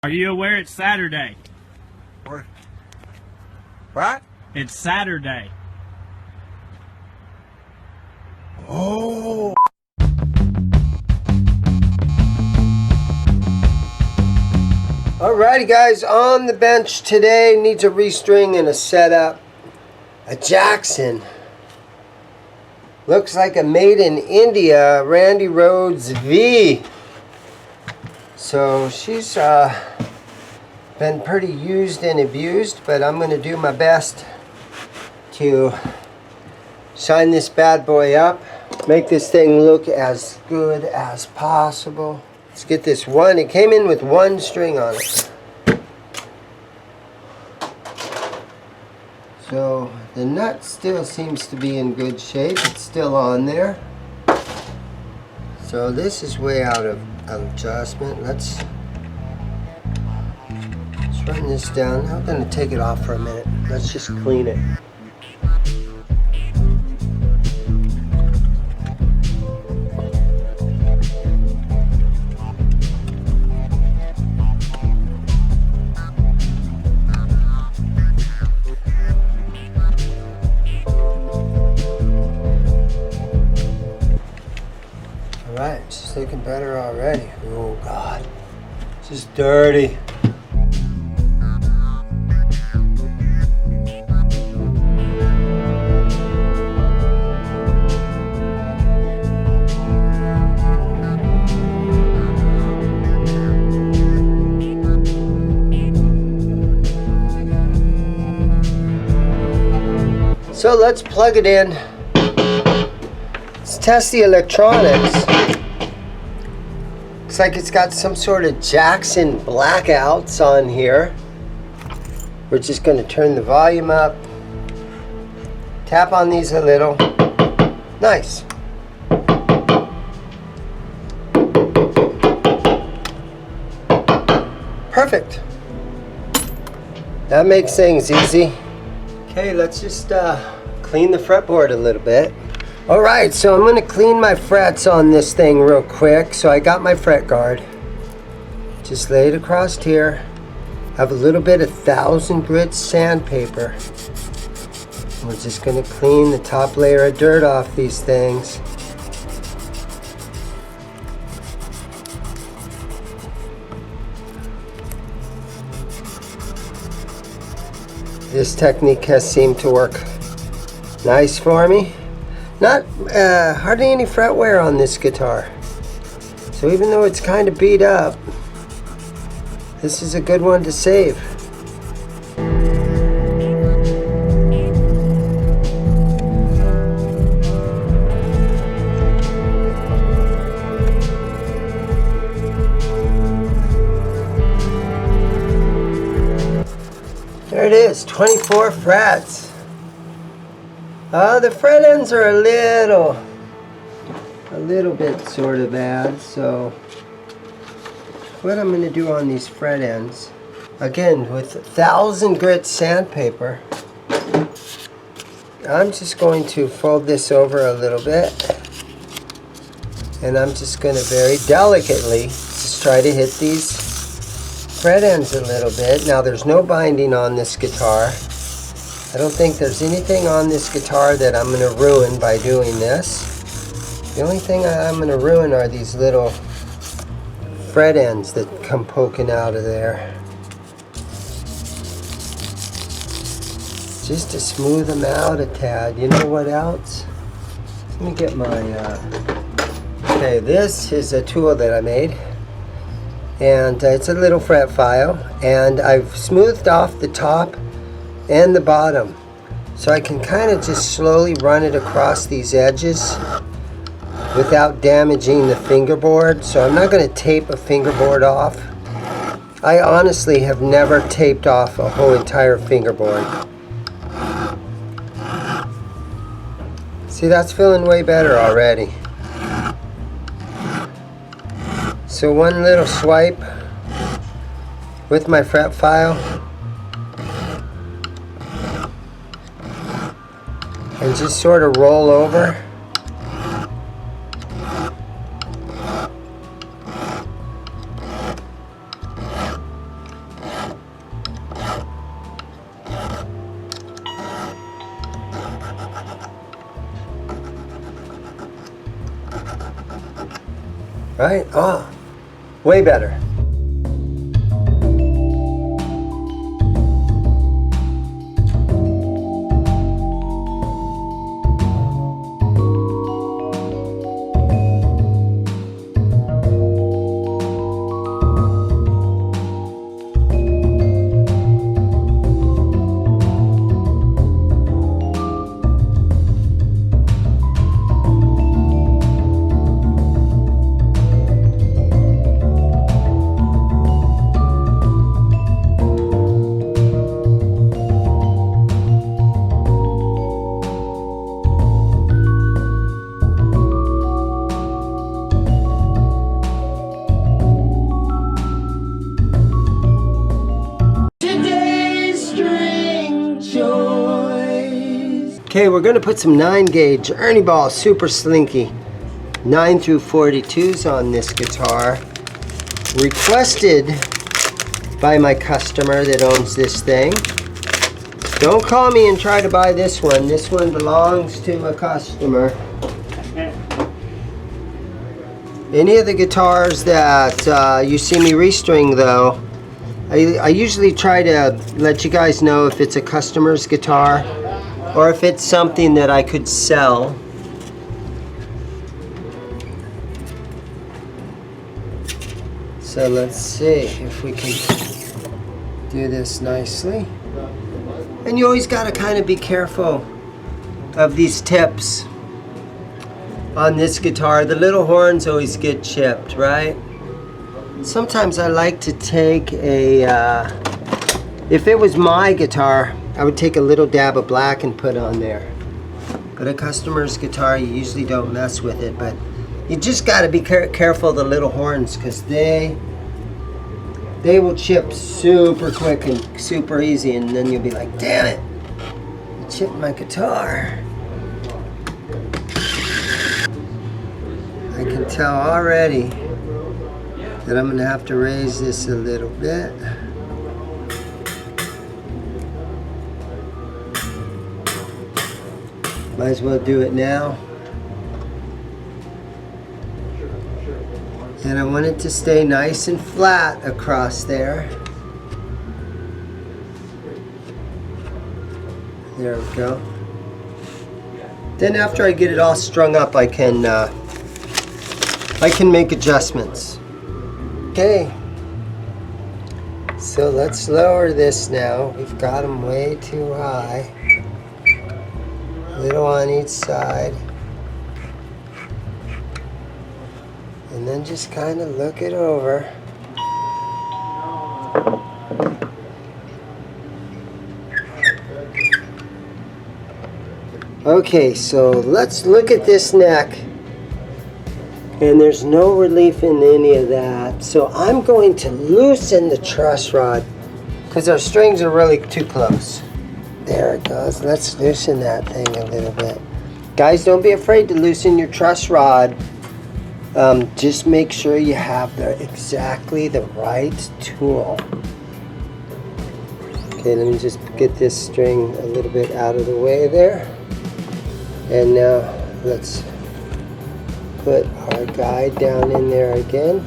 Are you aware it's Saturday? What? It's Saturday. Oh. Alrighty guys, on the bench today needs a restring and a setup. A Jackson. Looks like a made in India Randy Rhodes V. So she's been pretty used and abused, but I'm going to do my best to shine this bad boy up. Make this thing look as good as possible. Let's get this one. It came in with one string on it. So the nut still seems to be in good shape. It's still on there. So this is way out of adjustment. Let's run this down. I'm going to take it off for a minute. Let's just clean it. Alright, it's looking better already. Oh God, this is dirty. So let's plug it in. Let's test the electronics. Looks like it's got some sort of Jackson blackouts on here. We're just going to turn the volume up. Tap on these a little. Nice. Perfect. That makes things easy. Okay, let's just clean the fretboard a little bit. Alright, so I'm going to clean my frets on this thing real quick. So I got my fret guard. Just lay it across here. Have a little bit of 1000 grit sandpaper. We're just going to clean the top layer of dirt off these things. This technique has seemed to work nice for me. Not hardly any fret wear on this guitar. So even though it's kind of beat up, this is a good one to save. There it is, 24 frets. The fret ends are a little bit sort of bad, so what I'm going to do on these fret ends, again with 1000 grit sandpaper, I'm just going to fold this over a little bit, and I'm just going to very delicately just try to hit these fret ends a little bit. Now there's no binding on this guitar. I don't think there's anything on this guitar that I'm going to ruin by doing this. The only thing I'm going to ruin are these little fret ends that come poking out of there. Just to smooth them out a tad. You know what else? Let me get my... Okay, this is a tool that I made. And it's a little fret file. And I've smoothed off the top and the bottom, so I can kind of just slowly run it across these edges without damaging the fingerboard. So I'm not going to tape a fingerboard off. I honestly have never taped off a whole entire fingerboard. See, that's feeling way better already. So one little swipe with my fret file, and just sort of roll over. right? Oh, way better. Okay, we're going to put some 9-gauge Ernie Ball Super Slinky 9 through 42s on this guitar. Requested by my customer that owns this thing. Don't call me and try to buy this one. This one belongs to a customer. Any of the guitars that you see me restring though, I usually try to let you guys know if it's a customer's guitar or if it's something that I could sell. So let's see if we can do this nicely. And you always got to kind of be careful of these tips on this guitar. The little horns always get chipped, right? Sometimes I like to take a, if it was my guitar, I would take a little dab of black and put on there. But a customer's guitar, you usually don't mess with it, but you just got to be careful of the little horns because they will chip super quick and super easy, and then you'll be like, damn it, you chipped my guitar. I can tell already that I'm going to have to raise this a little bit. Might as well do it now. And I want it to stay nice and flat across there. There we go. Then after I get it all strung up, I can make adjustments. Okay. So let's lower this now. We've got them way too high. A little on each side. And then just kind of look it over. Okay, so let's look at this neck. And there's no relief in any of that. So I'm going to loosen the truss rod because our strings are really too close. There it goes. Let's loosen that thing a little bit. Guys, don't be afraid to loosen your truss rod. Just make sure you have exactly the right tool. Okay, let me just get this string a little bit out of the way there. And now let's put our guide down in there again.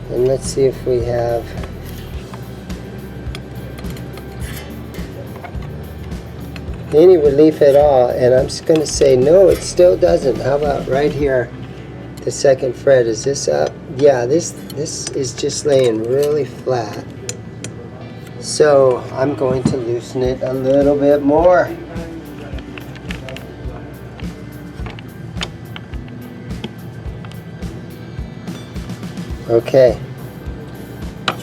And let's see if we have any relief at all. And I'm just going to say no, it still doesn't. How about right here? The second fret, is this up? Yeah, this is just laying really flat. So I'm going to loosen it a little bit more. Okay,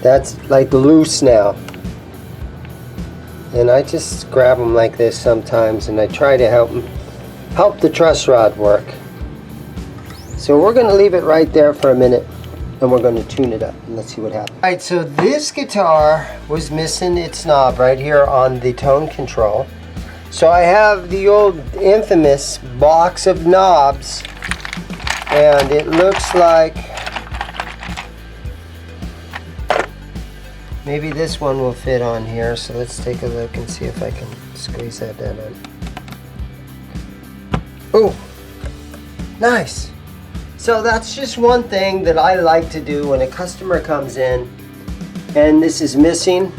that's like loose now. And I just grab them like this sometimes, and I try to help the truss rod work. So we're going to leave it right there for a minute, and we're going to tune it up, and let's see what happens. All right, so this guitar was missing its knob right here on the tone control. So I have the old infamous box of knobs, and it looks like maybe this one will fit on here. So let's take a look and see if I can squeeze that down on. Oh, nice. So that's just one thing that I like to do when a customer comes in and this is missing.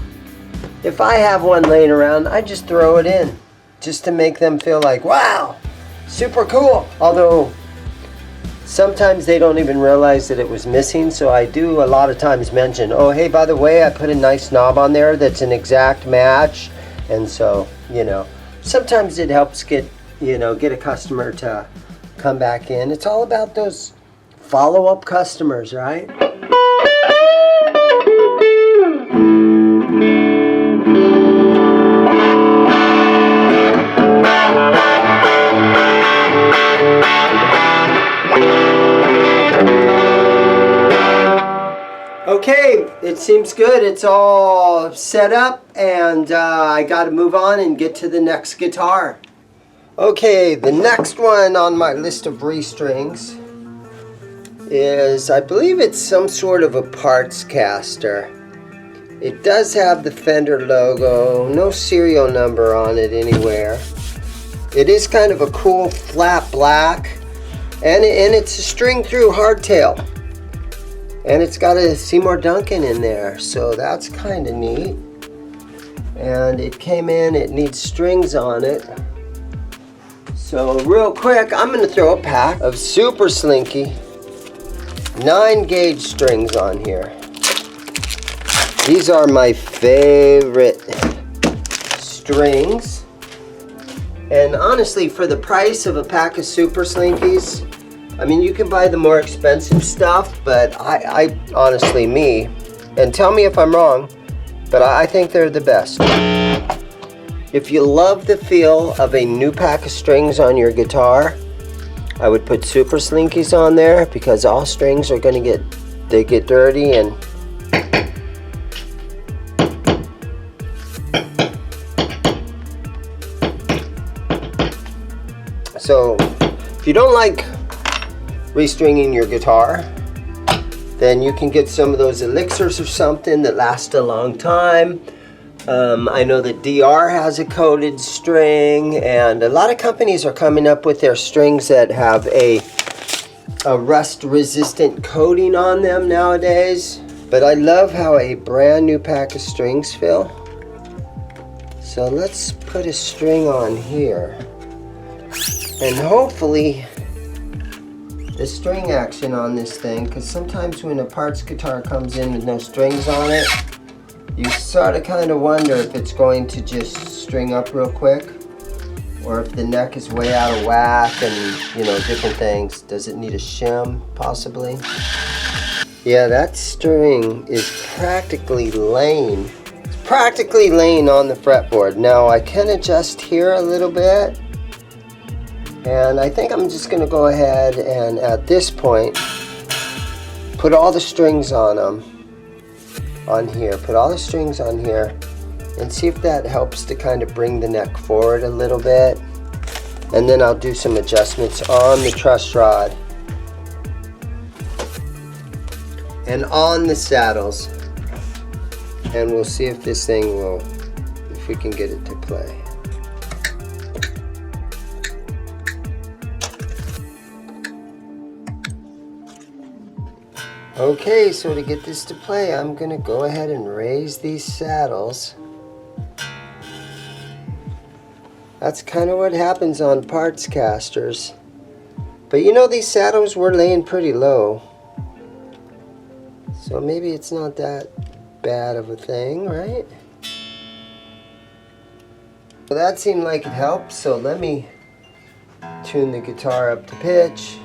If I have one laying around, I just throw it in just to make them feel like, wow, super cool. Although sometimes they don't even realize that it was missing, so I do a lot of times mention, oh hey, by the way, I put a nice knob on there that's an exact match. And so, you know, sometimes it helps get a customer to come back in. It's all about those follow-up customers, right? Okay, it seems good. It's all set up, and I got to move on and get to the next guitar. Okay, the next one on my list of restrings is, I believe it's some sort of a Partscaster. It does have the Fender logo, no serial number on it anywhere. It is kind of a cool flat black, and it's a string through hardtail. And it's got a Seymour Duncan in there, so that's kind of neat. And it came in, it needs strings on it. So real quick, I'm going to throw a pack of super slinky 9-gauge strings on here. These are my favorite strings. And honestly, for the price of a pack of super slinkies, I mean, you can buy the more expensive stuff, but I honestly, and tell me if I'm wrong, but I think they're the best. If you love the feel of a new pack of strings on your guitar, I would put super slinkies on there, because all strings are going to get dirty. And so if you don't like restringing your guitar, then you can get some of those elixirs or something that last a long time. I know that DR has a coated string, and a lot of companies are coming up with their strings that have a rust resistant coating on them nowadays. But I love how a brand new pack of strings feel. So let's put a string on here, and hopefully the string action on this thing, because sometimes when a parts guitar comes in with no strings on it, you sort of kind of wonder if it's going to just string up real quick, or if the neck is way out of whack, and you know, different things. Does it need a shim, possibly? Yeah, that string is practically laying. It's practically laying on the fretboard. Now I can adjust here a little bit. And I think I'm just going to go ahead and at this point put all the strings on here. Put all the strings on here and see if that helps to kind of bring the neck forward a little bit. And then I'll do some adjustments on the truss rod and on the saddles. And we'll see if this thing will, if we can get it to play. Okay, so to get this to play, I'm going to go ahead and raise these saddles. That's kind of what happens on Partscasters. But you know, these saddles were laying pretty low. So maybe it's not that bad of a thing, right? Well, that seemed like it helped, so let me tune the guitar up to pitch.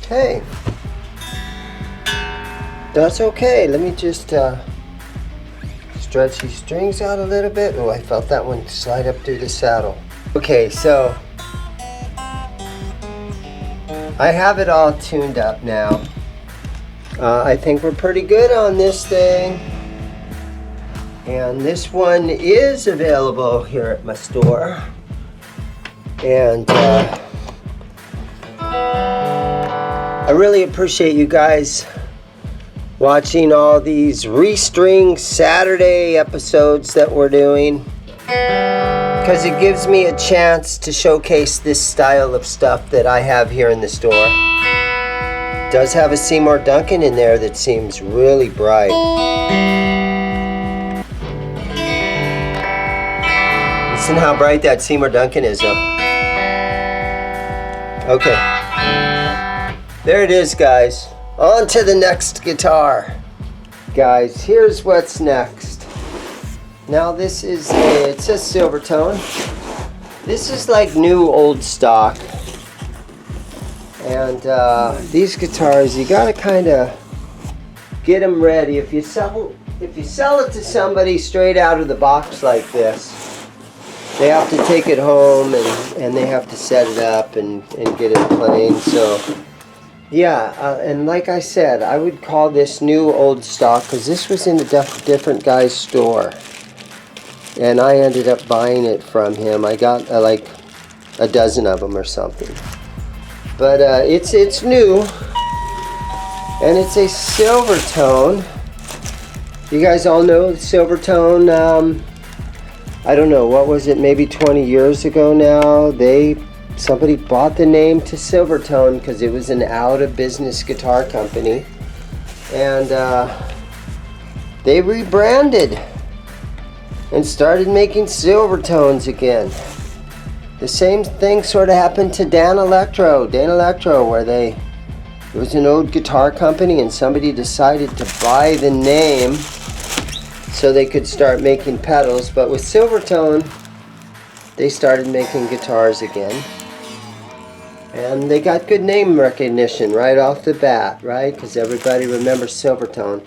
Okay, that's okay. Let me just stretch these strings out a little bit. Oh, I felt that one slide up through the saddle. Okay, so I have it all tuned up now. I think we're pretty good on this thing. And this one is available here at my store. And I really appreciate you guys watching all these Restring Saturday episodes that we're doing, because it gives me a chance to showcase this style of stuff that I have here in the store. It does have a Seymour Duncan in there that seems really bright. Listen how bright that Seymour Duncan is up. Okay. There it is, guys. On to the next guitar. Guys, here's what's next. Now this is it's a Silvertone. This is like new old stock. And these guitars, you gotta kind of get them ready. If you sell it to somebody straight out of the box like this, they have to take it home and they have to set it up and get it playing. So yeah, and like I said, I would call this new old stock because this was in a different guy's store, and I ended up buying it from him. I got like a dozen of them or something. But it's new, and it's a Silvertone. You guys all know the Silvertone. I don't know, what was it, maybe 20 years ago now, somebody bought the name to Silvertone because it was an out-of-business guitar company, and they rebranded and started making Silvertones again. The same thing sort of happened to Dan Electro, where it was an old guitar company and somebody decided to buy the name so they could start making pedals. But with Silvertone, they started making guitars again. And they got good name recognition right off the bat, right? Because everybody remembers Silvertone.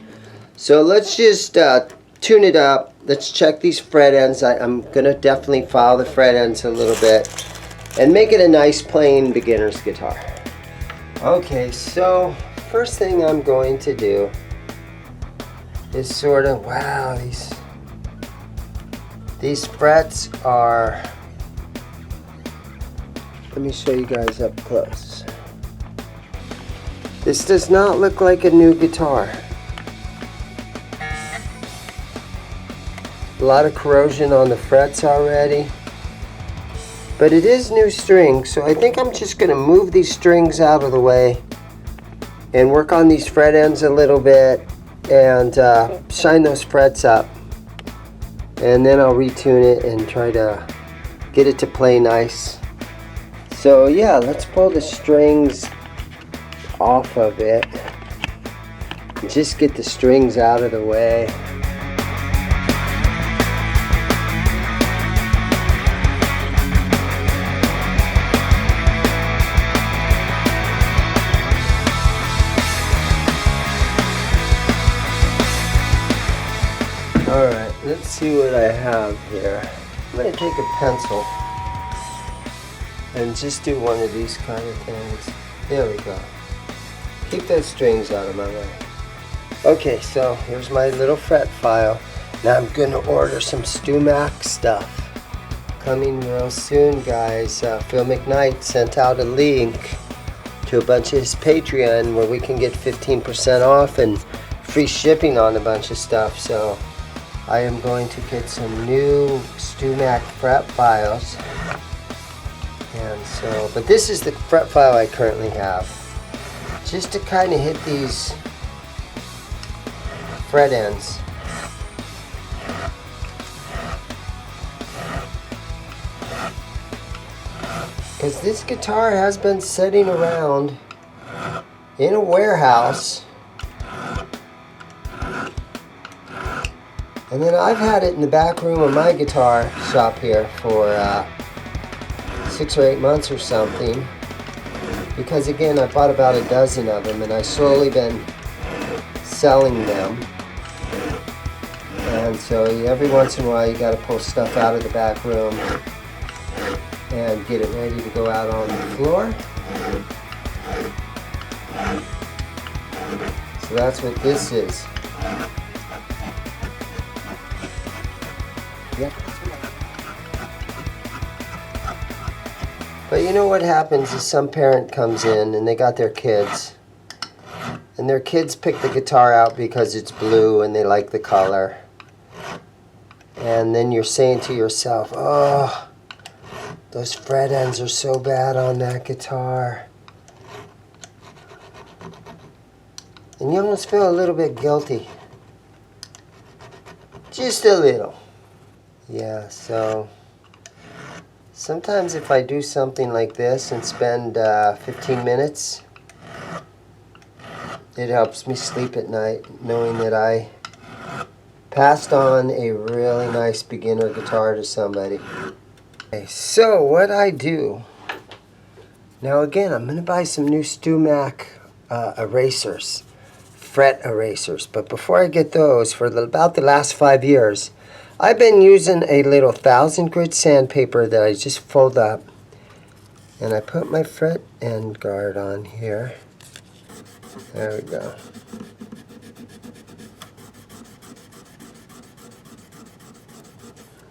So let's just tune it up. Let's check these fret ends. I'm going to definitely file the fret ends a little bit and make it a nice plain beginner's guitar. Okay, so first thing I'm going to do is sort of, wow, these frets are, let me show you guys up close. This does not look like a new guitar. A lot of corrosion on the frets already. But it is new strings, so I think I'm just going to move these strings out of the way and work on these fret ends a little bit and shine those frets up. And then I'll retune it and try to get it to play nice. So yeah, let's pull the strings off of it. Just get the strings out of the way. Alright, let's see what I have here. I'm going to take a pencil and just do one of these kind of things. There we go. Keep those strings out of my way. Okay, so here's my little fret file. Now I'm going to order some StewMac stuff. Coming real soon, guys. Phil McKnight sent out a link to a bunch of his Patreon where we can get 15% off and free shipping on a bunch of stuff. So I am going to get some new StewMac fret files. And so, but this is the fret file I currently have. Just to kind of hit these fret ends. Because this guitar has been sitting around in a warehouse. And then I've had it in the back room of my guitar shop here for 6 or 8 months or something. Because again, I bought about a dozen of them and I've slowly been selling them. And so every once in a while you got to pull stuff out of the back room and get it ready to go out on the floor. So that's what this is. Yep. But you know what happens is some parent comes in and they got their kids And their kids pick the guitar out because it's blue and they like the color. And then you're saying to yourself, oh, those fret ends are so bad on that guitar. And you almost feel a little bit guilty. Just a little. Yeah, so sometimes if I do something like this and spend 15 minutes, it helps me sleep at night knowing that I passed on a really nice beginner guitar to somebody. Okay, so what I do, now again, I'm going to buy some new StewMac erasers, fret erasers. But before I get those, for about the last 5 years, I've been using a little 1000 grit sandpaper that I just fold up. And I put my fret end guard on here. There we go.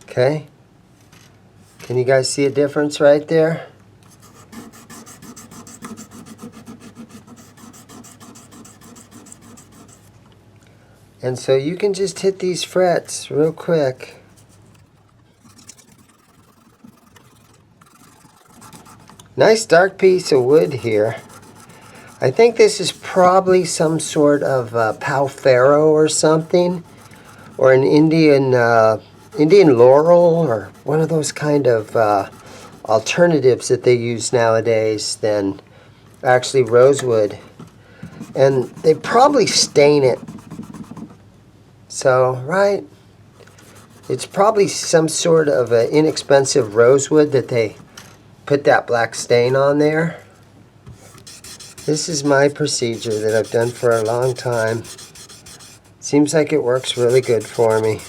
Okay. Can you guys see a difference right there? And so you can just hit these frets real quick. Nice dark piece of wood here. I think this is probably some sort of Palfaro or something, or an Indian laurel, or one of those kind of alternatives that they use nowadays than actually rosewood. And they probably stain it. So, right? It's probably some sort of an inexpensive rosewood that they put that black stain on there. This is my procedure that I've done for a long time. Seems like it works really good for me.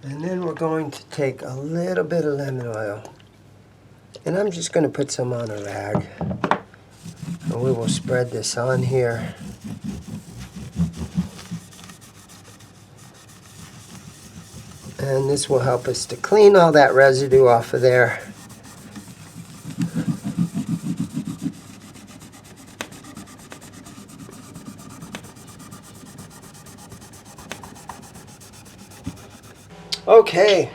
And then we're going to take a little bit of lemon oil. And I'm just going to put some on a rag. And we will spread this on here. And this will help us to clean all that residue off of there. Okay.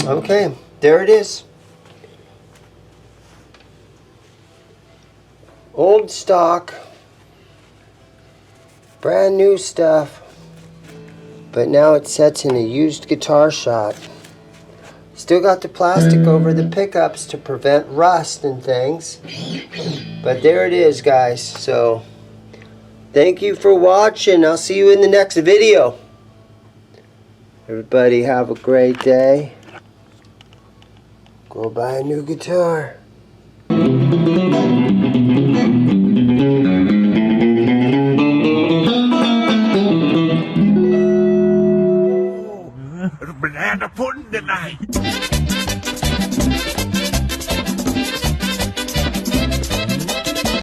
Okay, there it is. Old stock, brand new stuff. But now it sets in a used guitar shop. Still got the plastic over the pickups to prevent rust and things. But there it is, guys. So, thank you for watching. I'll see you in the next video. Everybody have a great day. Go buy a new guitar.